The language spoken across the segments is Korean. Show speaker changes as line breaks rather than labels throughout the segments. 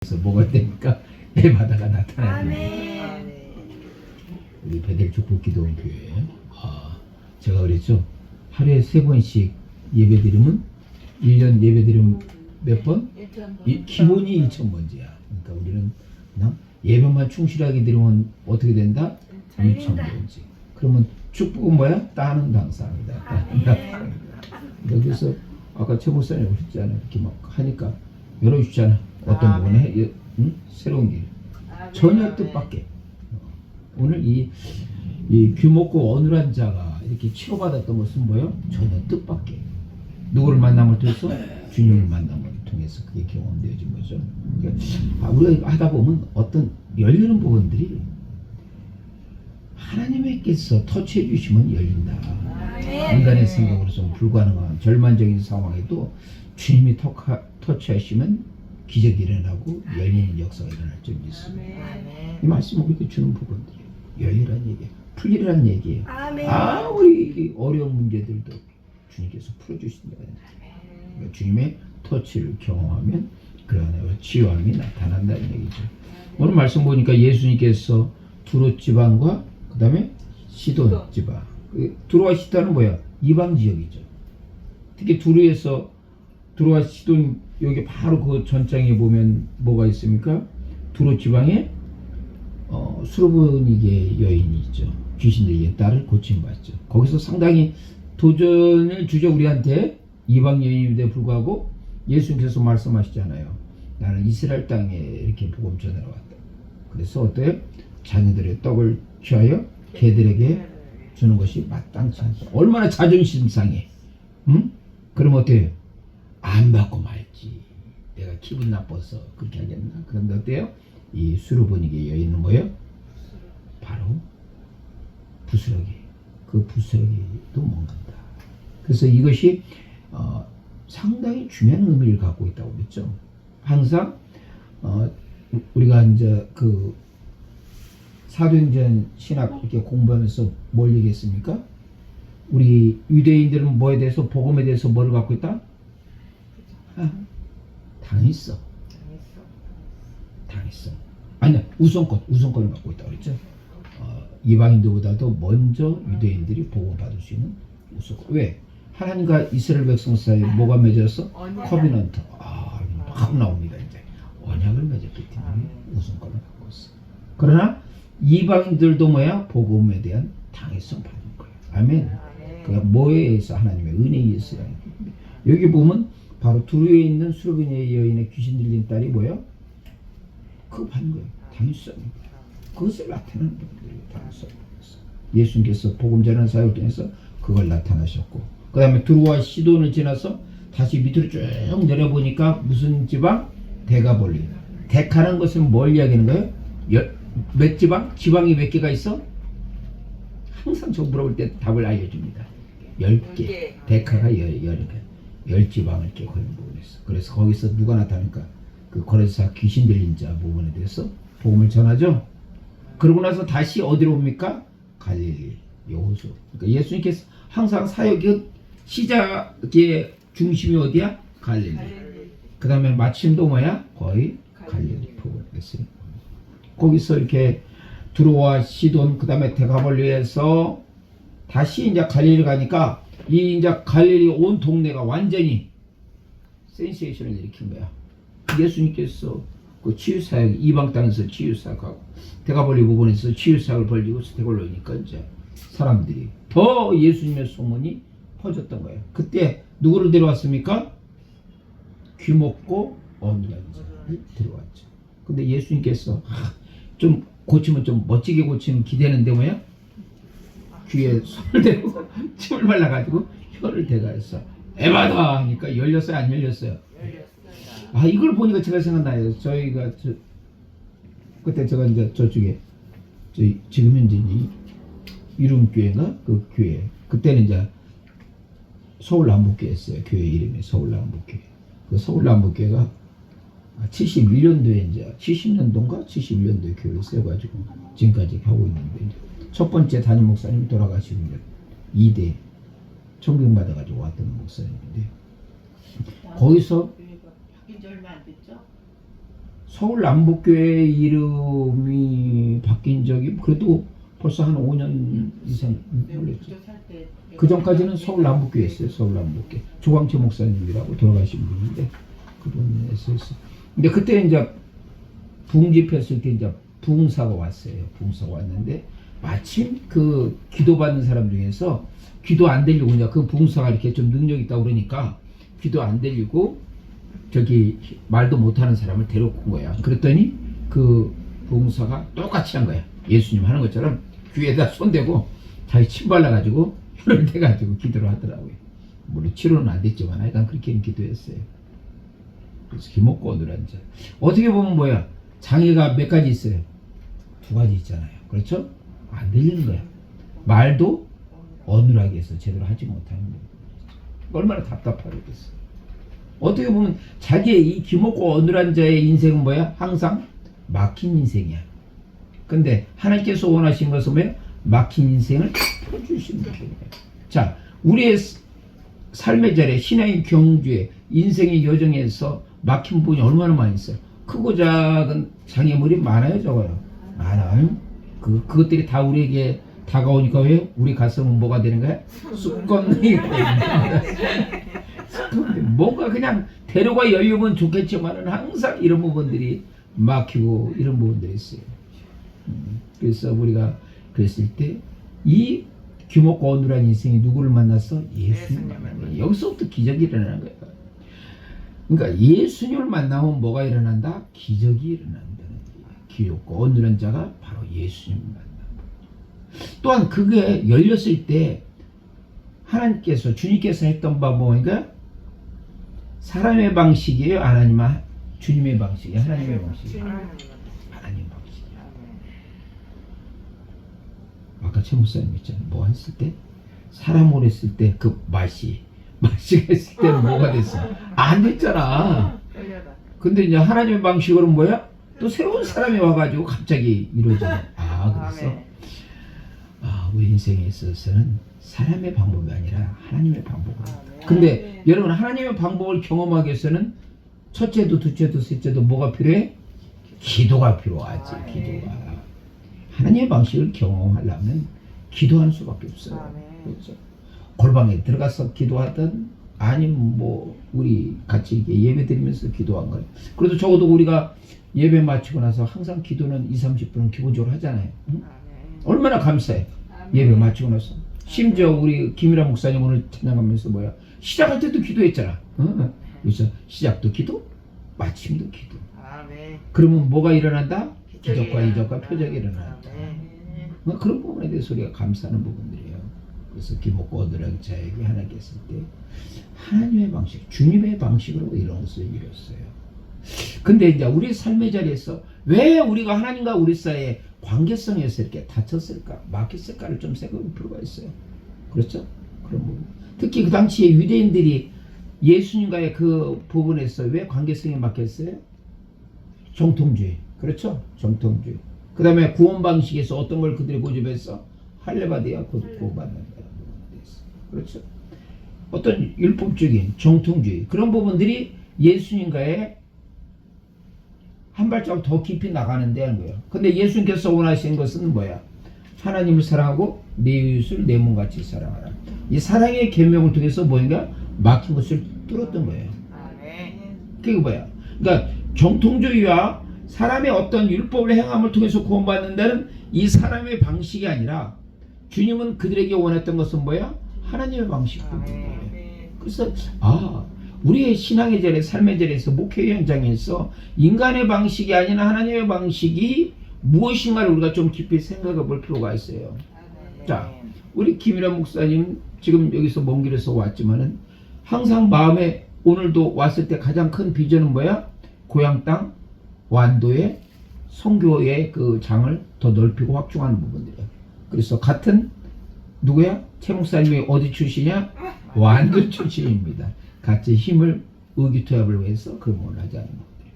그래서 뭐가 되니까 해마다가 나타나는
아멘.
우리 베델 축복 기도원 교회. 제가 그랬죠. 하루에 3번씩 예배 드리면 1년 예배 드리면 몇 번? 기본이 1,000번째야. 그러니까 우리는 그냥 예배만 충실하게 드리면 어떻게 된다? 1,000번째. 그러면 축복은 뭐야? 따는 당사입니다. 따는 당사입니다. 여기서 아까 최 목사님 오셨잖아요. 이렇게 막 하니까 열어주잖아. 어떤 부분에 새로운 길. 전혀 뜻밖의. 오늘 이 귀먹고 어눌한 자가 이렇게 치료받았던 것은 뭐예요? 전혀 뜻밖의. 누구를 만남을 통해서? 주님을 만남을 통해서 그게 경험되어진 거죠. 그러니까 우리가 하다 보면 어떤 열리는 부분들이 하나님께서 터치해 주시면 열린다. 인간의 생각으로 좀 불가능한 절망적인 상황에도 주님이 터치하시면 기적이 일어나고 열리는 역사가 일어날 줄 믿습니다. 이 말씀을 우리에게 주는 부분들이에요. 열리란 얘기예요. 풀리란 얘기예요. 아무리 어려운 문제들도 주님께서 풀어주신다. 그러니까 주님의 터치를 경험하면 그 안에 치유함이 나타난다는 얘기죠. 오늘 말씀 보니까 예수님께서 두로 지방과 그 다음에 시돈 지방. 두로와 시돈은 뭐야? 이방 지역이죠. 특히 두로와 시돈 여기 바로 그 전장에 보면 뭐가 있습니까? 두로 지방에 수르보니게 여인이 있죠. 귀신들의 딸을 고침받죠. 거기서 상당히 도전을 주죠. 우리한테 이방 여인인데 불구하고 예수님께서 말씀하시잖아요. 나는 이스라엘 땅에 이렇게 복음 전하러 왔다. 그래서 어때요? 자녀들의 떡을 취하여 개들에게 주는 것이 마땅치 않다. 얼마나 자존심 상해. 응? 그럼 어때요? 안 받고 말지. 내가 기분 나빠서 그렇게 하겠나? 그런데 어때요? 이 수르보니게 여인은 뭐예요? 바로 부스러기. 그 부스러기도 먹는다. 그래서 이것이 상당히 중요한 의미를 갖고 있다고 그랬죠. 항상 우리가 이제 그 사도행전 신학 이렇게 공부하면서 뭘 얘기했습니까? 우리 유대인들은 뭐에 대해서 복음에 대해서 뭐를 갖고 있다? 당했어. 아니야, 우선권을 갖고 있다고 그랬죠. 이방인들보다도 먼저 유대인들이 복음 받을 수 있는 우선권. 왜? 하나님과 이스라엘 백성 사이에 뭐가 맺어서? 커비넌트. 막 나옵니다. 이제 언약을 맺었기 때문에 우선권을 갖고 있어. 그러나 이방인들도 뭐야? 복음에 대한 당위성 받는 거예요. 아멘. 그러니까 뭐에 의해서? 하나님의 은혜에 의해서. 여기 보면 바로 두루에 있는 수르보니 여인의 귀신 들린 딸이 뭐예요? 그거 받는 거예요. 당위성. 그것을 나타내는 분들이 당위성. 예수님께서 복음 전하는 사역을 통해서 그걸 나타나셨고, 그 다음에 두루와 시돈을 지나서 다시 밑으로 쭉 내려보니까 무슨 지방? 데가볼리. 데카는 것은 뭘 이야기하는 거예요? 몇 지방? 지방이 몇 개가 있어? 항상 저 물어볼 때 답을 알려줍니다. 10개. 데카가 10개. 10지방을 이렇게 걸는 부분이 있어. 그래서 거기서 누가 나타나니까 그 거래사 귀신 들린 자 부분에 대해서 복음을 전하죠. 그러고 나서 다시 어디로 옵니까? 갈릴리, 여호수. 그러니까 예수님께서 항상 사역의 시작의 중심이 어디야? 갈릴리. 그 다음에 마침도 뭐야? 거의 갈릴리 부분이었어요. 거기서 이렇게 두로와 시돈, 그 다음에 데가볼리에서 다시 이제 갈릴리 가니까 이 이제 갈릴리 온 동네가 완전히 센세이션을 일으킨 거야. 예수님께서 그 치유사역, 이방 땅에서 치유사역하고 데가볼리 부분에서 치유사역을 벌리고 데가볼리니까 이제 사람들이 더 예수님의 소문이 퍼졌던 거예요. 그때 누구를 데려왔습니까? 귀먹고 어눌한 자를 데려왔죠. 근데 예수님께서 좀 고치면 좀 멋지게 고치면 기대는데 뭐야? 귀에 손을 대고 침을 발라가지고 혀를 대가해서 에바다 하니까 열렸어요? 안 열렸어요? 열렸어요. 이걸 보니까 제가 생각나요. 저희가 그때 제가 이제 저쪽에 지금 현재 이름교회인가? 그 교회. 그때는 이제 서울남북교회였어요. 교회 이름이 서울남북교회. 그 서울남북교회가 71년도에 이제 70년도인가 71년도에 교회를 세워가지고 지금까지 하고 있는데, 첫 번째 담임 목사님이 돌아가시고 이제 2대 청빙 받아가지고 왔던 목사님인데, 거기서
바뀐 지 얼마 안 됐죠?
서울 남북교회 이름이 바뀐 적이 그래도 벌써 한 5년 이상 걸렸죠. 그 전까지는 서울 남북교회였어요. 서울 남북교회. 조광채 목사님이라고 돌아가신 분인데 그분 했었어. 근데 그때 이제 부흥집회했을 때 이제 부흥사가 왔어요. 부흥사가 왔는데 마침 그 기도받는 사람 중에서 귀도 안 들리고 이제 그 부흥사가 이렇게 좀 능력 있다고 그러니까 귀도 안 들리고 저기 말도 못하는 사람을 데려온 거야. 그랬더니 그 부흥사가 똑같이 한 거야. 예수님 하는 것처럼 귀에다 손대고 자기 침 발라가지고 혀를 대가지고 기도를 하더라고요. 물론 치료는 안 됐지만 하여간 그렇게 기도했어요. 그래서 기먹고 어눌한 자. 어떻게 보면 뭐야? 장애가 몇 가지 있어요? 두 가지 있잖아요. 그렇죠? 안 들리는 거야. 말도 어눌하게 해서 제대로 하지 못하는 거예요. 얼마나 답답하겠어. 어떻게 보면 자기의 이 기먹고 어눌한 자의 인생은 뭐야? 항상 막힌 인생이야. 근데 하나님께서 원하신 것은 뭐야? 막힌 인생을 풀어주시는 거예요. 자, 우리의 삶의 자리에 신앙의 경주에 인생의 여정에서 막힌 부분이 얼마나 많이 있어요. 크고 작은 장애물이 많아요, 적어요. 많아요. 그것들이 다 우리에게 다가오니까 왜? 우리 가슴은 뭐가 되는 거야? 쑥건이 뭔가 그냥 대로가 열리면 좋겠지만은 항상 이런 부분들이 막히고 이런 부분들이 있어요. 그래서 우리가 그랬을 때 이 규모가 어눌한 인생이 누구를 만났어? 예수님을 만나는 여기서부터 기적이 일어나는 거예요. 그러니까 예수님을 만나면 뭐가 일어난다? 기적이 일어난다는 거예요. 규모가 어눌한 자가 바로 예수님을 만나. 또한 그게 열렸을 때 하나님께서 주님께서 했던 바 뭐니까 사람의 방식이에요? 아니면 주님의 방식이에요? 하나님의 방식이에요? 하나님의 방식이에요. 아까 최 목사님 있잖아요. 뭐 했을 때? 사람으로 했을 때 그 맛이가 했을 때는 뭐가 됐어? 안 됐잖아. 근데 이제 하나님의 방식으로는 뭐야? 또 새로운 사람이 와가지고 갑자기 이루어지네. 그래서 우리 인생에 있어서는 사람의 방법이 아니라 하나님의 방법으로. 근데 여러분 하나님의 방법을 경험하기 위해서는 첫째도 둘째도 셋째도 뭐가 필요해? 기도가 필요하지. 기도가. 하나님의 방식을 경험하려면 기도하는 수밖에 없어요. 그렇죠? 골방에 들어가서 기도하든 아니면 뭐 우리 같이 이렇게 예배 드리면서 기도한 걸. 그래도 적어도 우리가 예배 마치고 나서 항상 기도는 20-30분은 기본적으로 하잖아요. 응? 얼마나 감사해. 예배 마치고 나서. 심지어 우리 김일환 목사님 오늘 찬양하면서 뭐야? 시작할 때도 기도했잖아. 그래서 시작도 기도, 마침도 기도. 그러면 뭐가 일어난다? 기적과 이적과 표적이 일어난다. 그런 부분에 대해서 우리가 감사하는 부분들이에요. 그래서 기먹고 어느랑 자에게 하나님께 했을 때 하나님의 방식, 주님의 방식으로 이런 것을 이뤘어요. 근데 이제 우리 삶의 자리에서 왜 우리가 하나님과 우리 사이의 관계성에서 이렇게 다쳤을까, 막혔을까를 좀 생각할 필요가 있어요. 그렇죠? 그런 부분. 특히 그 당시에 유대인들이 예수님과의 그 부분에서 왜 관계성이 막혔어요? 정통주의. 그렇죠? 정통주의. 그 다음에 구원 방식에서 어떤 걸 그들이 고집해서 할례받아야 구원받는다는 부분이 있어요. 그렇죠? 어떤 율법적인 정통주의 그런 부분들이 예수님과의 한 발자국 더 깊이 나가는데 하는 거예요. 근데 예수님께서 원하시는 것은 뭐야? 하나님을 사랑하고 내 이웃을 내 몸같이 사랑하라. 이 사랑의 계명을 통해서 뭐인가? 막힌 것을 뚫었던 거예요. 그게 뭐야? 그러니까 정통주의와 사람의 어떤 율법을 행함을 통해서 구원받는다는 이 사람의 방식이 아니라 주님은 그들에게 원했던 것은 뭐야? 하나님의 방식인 거예요. 그래서 우리의 신앙의 자리, 삶의 자리에서 목회 현장에서 인간의 방식이 아니라 하나님의 방식이 무엇인가를 우리가 좀 깊이 생각해 볼 필요가 있어요. 자, 우리 김일환 목사님 지금 여기서 먼 길에서 왔지만은 항상 마음에 오늘도 왔을 때 가장 큰 비전은 뭐야? 고향 땅 완도의 선교의 그 장을 더 넓히고 확충하는 부분들이야. 그래서 같은 누구야? 최 목사님이 어디 출신이야? 완도 출신입니다. 같이 힘을 의기투합을 위해서 그런 하지 않는 것들.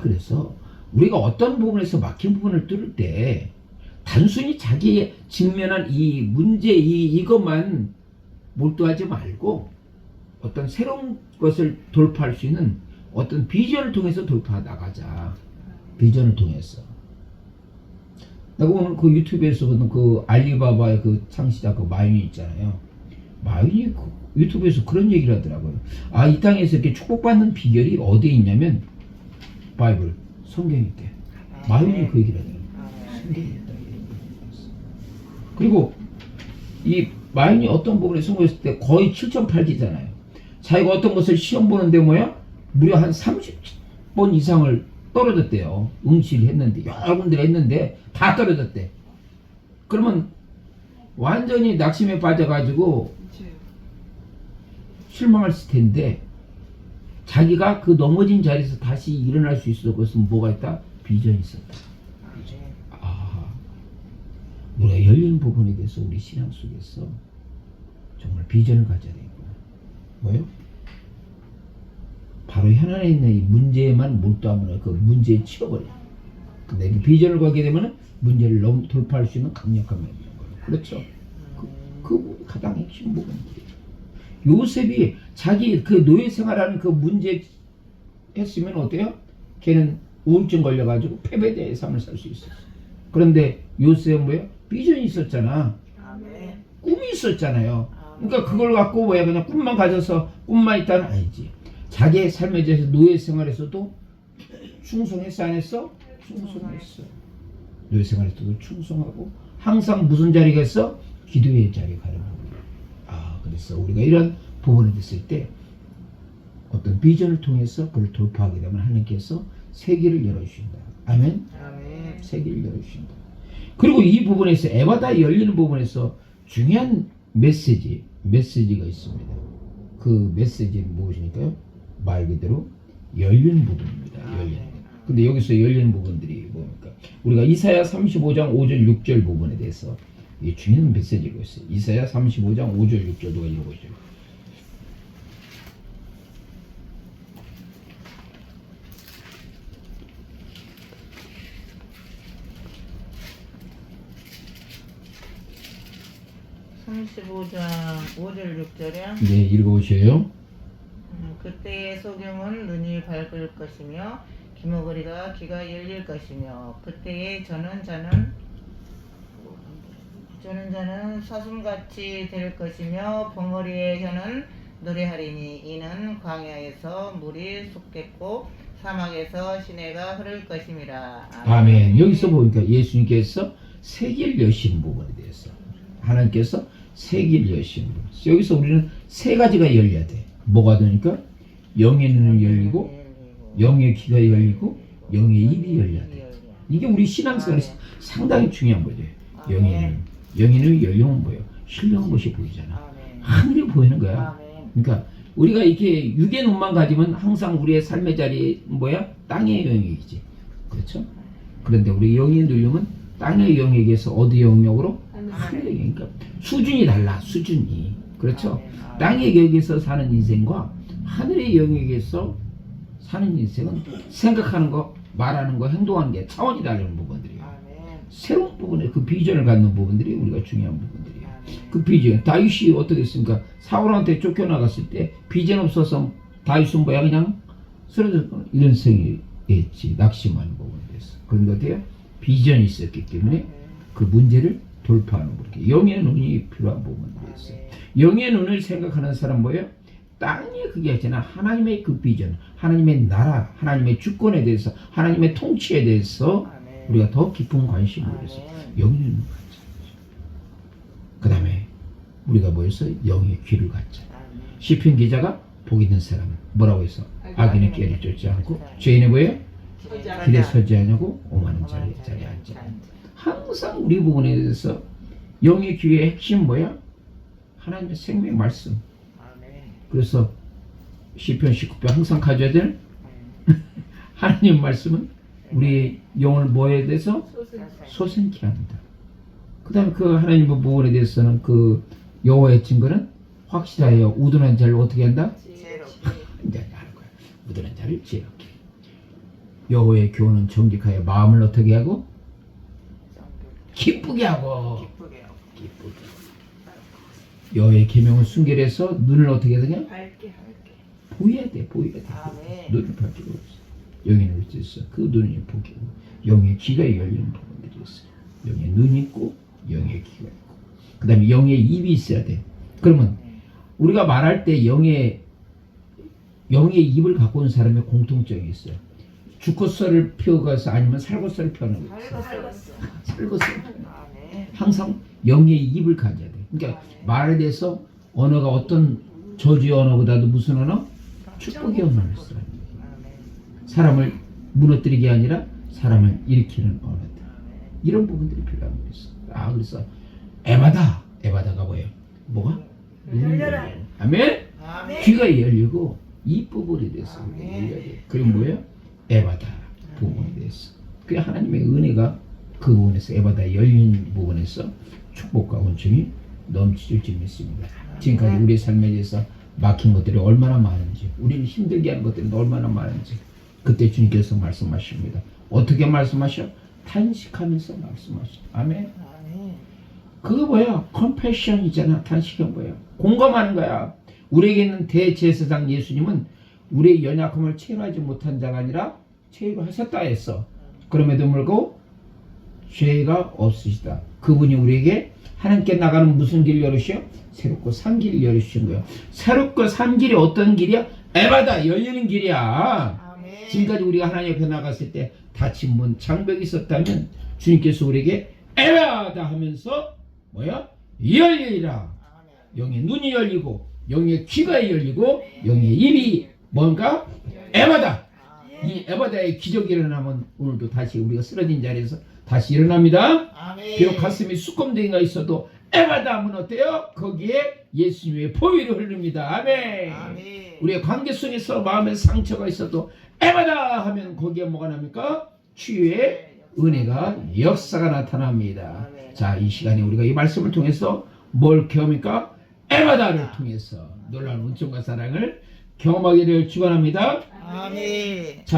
그래서 우리가 어떤 부분에서 막힌 부분을 뚫을 때 단순히 자기의 직면한 이 문제 이것만 몰두하지 말고 어떤 새로운 것을 돌파할 수 있는 어떤 비전을 통해서 돌파 나가자. 비전을 통해서. 내가 오늘 그 유튜브에서 보는 그 알리바바의 그 창시자 그 마윈이 있잖아요. 마윈이 그 유튜브에서 그런 얘기를 하더라고요. 아, 이 땅에서 이렇게 축복받는 비결이 어디에 있냐면 바이블, 성경에 있대. 마윈이 그 얘기를 하더라고요. 성경에 있다. 그리고 이 마윈이 어떤 부분에 성공했을 때 거의 7.8기잖아요. 자기가 어떤 것을 시험 보는데 뭐야? 무려 한 30번 이상을 떨어졌대요. 응시를 했는데 여러 군데 했는데 다 떨어졌대. 그러면 완전히 낙심에 빠져가지고 실망했을 텐데 자기가 그 넘어진 자리에서 다시 일어날 수 있어. 그것은 뭐가 있다? 비전이 있었다. 비전. 아, 우리가 열린 부분에 대해서 우리 신앙 속에서 정말 비전을 가져야 되겠구나. 뭐요? 바로 현안에 있는 이 문제에만 몰두하면 그 문제에 치워버려. 근데 그 비전을 가게 되면 문제를 돌파할 수 있는 강력한 면이 있는 거예요. 그렇죠? 그 가장 핵심 부분이에요. 요셉이 자기 그 노예 생활하는 그 문제 했으면 어때요? 걔는 우울증 걸려가지고 패배자의 삶을 살 수 있었어. 그런데 요셉은 뭐야? 비전이 있었잖아. 꿈이 있었잖아요. 그러니까 그걸 갖고 뭐야? 그냥 꿈만 가져서 꿈만 있다는 아니지. 자기의 삶에 대해서 노예 생활에서도 충성했어, 안 했어? 충성했어. 노예 생활에서도 충성하고 항상 무슨 자리겠어? 기도의 자리에 가는 거예요. 아, 그래서 우리가 이런 부분이 됐을 때 어떤 비전을 통해서 그걸 돌파하게 되면 하나님께서 세계를 열어주신다. 아멘? 아멘. 세계를 열어주신다. 그리고 이 부분에서 에바다 열리는 부분에서 중요한 메시지가 있습니다. 그 메시지는 무엇이니까요? 말 그대로 열리는 부분입니다. 열리는 부분. 근데 여기서 열리는 부분들이 뭡니까? 우리가 이사야 35장 5절 6절 부분에 대해서 이 중요한 메시지가 있어요. 이사야 35장 5절 6절 누가 읽어보죠.
(35장) 5절 6절이요?
네, 읽어보세요.
그때의 소경은 눈이 밝을 것이며 기머거리가 귀가 열릴 것이며 그때의 저는 자는 사슴같이 될 것이며 벙어리의 혀는 노래하리니 이는 광야에서 물이 솟겠고 사막에서 시내가 흐를 것임이라.
아멘. 여기서 보니까 예수님께서 세계를 여시는 부분에 대해서 하나님께서 세계를 여시는 부분. 여기서 우리는 세 가지가 열려야 돼. 뭐가 되니까? 영의 눈이 열리고 영의 귀가 열리고 영의 입이 열려야 돼. 이게 우리 신앙생활에서 상당히 중요한 거죠. 영의 눈이 열리면 뭐예요? 신령한 것이 보이잖아. 하늘이 보이는 거야. 그러니까 우리가 이렇게 육의 눈만 가지면 항상 우리의 삶의 자리 뭐야? 땅의 영역이지. 그렇죠? 그런데 우리 영의 눈이면 땅의 영역에서 어디 영역으로? 하늘의 영역. 그러니까 수준이 달라. 수준이. 그렇죠? 땅의 영역에서 사는 인생과 하늘의 영역에서 사는 인생은 생각하는 거, 말하는 거, 행동하는 게 차원이 다른 부분들이에요. 새로운 부분에 그 비전을 갖는 부분들이 우리가 중요한 부분들이에요. 그 비전. 다윗이 어떻게 했습니까? 사울한테 쫓겨나갔을 때 비전 없어서 다윗은 뭐야? 그냥 쓰러졌 이런 생이었지. 낙심하는 부분에 대해서. 그런 것 같아요. 비전이 있었기 때문에 그 문제를 돌파하는 부분. 영의 눈이 필요한 부분들이 있어요. 영의 눈을 생각하는 사람 뭐예요? 땅에 그게 있잖아. 하나님의 그 비전, 하나님의 나라, 하나님의 주권에 대해서, 하나님의 통치에 대해서 우리가 더 깊은 관심을 해서 영의 눈을 갖자. 그 다음에 우리가 뭐였어? 영의 귀를 갖자. 시편 기자가 복 있는 사람은 뭐라고 해서 악인의 길을 쫓지 않고 죄인의 뭐예요? 길에 서지 않냐고 오만한 자리에 앉지 않는다. 항상 우리 부분에 대해서 영의 귀의 핵심 뭐야? 하나님의 생명 말씀. 그래서 시편 19편 항상 가져야 될 하나님 말씀은 우리의 영을 뭐에 대해서 소생케 합니다. 그 다음에 그 하나님의 부분에 대해서는 그 여호와의 증거는 확실하여 우둔한 자를 어떻게 한다? 이제 하는 거야. 우둔한 자를 지혜롭게. 여호와의 교훈은 정직하여 마음을 어떻게 하고? 기쁘게 하고. 여호와의 계명을 순결해서 눈을 어떻게 하느냐? 보여야 돼, 보여야 돼.
아멘.
눈을 팔 필요가 없어. 영의 눈이 있어. 그 눈이 보기고 영의 귀가 열리는 부분들이 있어요. 영의 눈이 있고 영의 귀가 있고 그 다음에 영의 입이 있어야 돼. 그러면 우리가 말할 때 영의 입을 갖고 있는 사람의 공통점이 있어요. 주커서를 피워가서 아니면 살것서를 피워는 거 있어요. 살것서.
아멘.
항상 영의 입을 가져야 돼. 그러니까 말에 대해서 언어가 어떤 저주의 언어보다도 무슨 언어? 축복의 언어를 써요.
아멘.
사람을 무너뜨리게 아니라 사람을 일으키는 언어들. 이런 부분들이 필요한 거 있어. 아 그래서 에바다가 뭐예요? 뭐가? 눈이 열려요. 아멘.
아멘.
귀가 열리고 이 부분에 대해서
아멘.
열려야 돼. 그리고 뭐예요? 에바다 부분에 대해서. 그 하나님의 은혜가 그 부분에서 에바다 열린 부분에서 축복과 온증이 넘치질 줄 믿습니다. 지금까지 우리의 삶에 대해서 막힌 것들이 얼마나 많은지, 우리를 힘들게 하는 것들이 얼마나 많은지 그때 주님께서 말씀하십니다. 어떻게 말씀하셔? 탄식하면서 말씀하셔. 아멘.
아멘.
그거 뭐야? 컴패션이잖아. 탄식은 뭐야? 공감하는 거야. 우리에게 있는 대제사장 예수님은 우리의 연약함을 체험하지 못한 자가 아니라 체험하셨다 했어. 그럼에도 불구하고 죄가 없으시다. 그분이 우리에게 하나님께 나가는 무슨 길을 열으시오? 새롭고 산 길을 열으신 거예요. 새롭고 산 길이 어떤 길이야? 에바다 열리는 길이야.
아멘.
지금까지 우리가 하나님 옆에 나갔을 때 닫힌 문, 장벽이 있었다면 주님께서 우리에게 에바다 하면서 뭐야? 열리리라.
아멘.
영의 눈이 열리고 영의 귀가 열리고 영의 입이 뭔가? 에바다. 이 에바다의 기적이 일어나면 오늘도 다시 우리가 쓰러진 자리에서 다시 일어납니다.
아멘.
비록 가슴이 수검댕이가 있어도 에바다 하면 어때요? 거기에 예수님의 보혈이 흐릅니다. 아멘.
아멘.
우리의 관계 속에서 마음에 상처가 있어도 에바다 하면 거기에 뭐가 납니까? 치유의 은혜가 역사가 나타납니다.
아멘.
자, 이 시간에 우리가 이 말씀을 통해서 뭘 경험합니까? 에바다를 통해서 놀라운 은총과 사랑을 경험하기를 축원합니다.
아멘.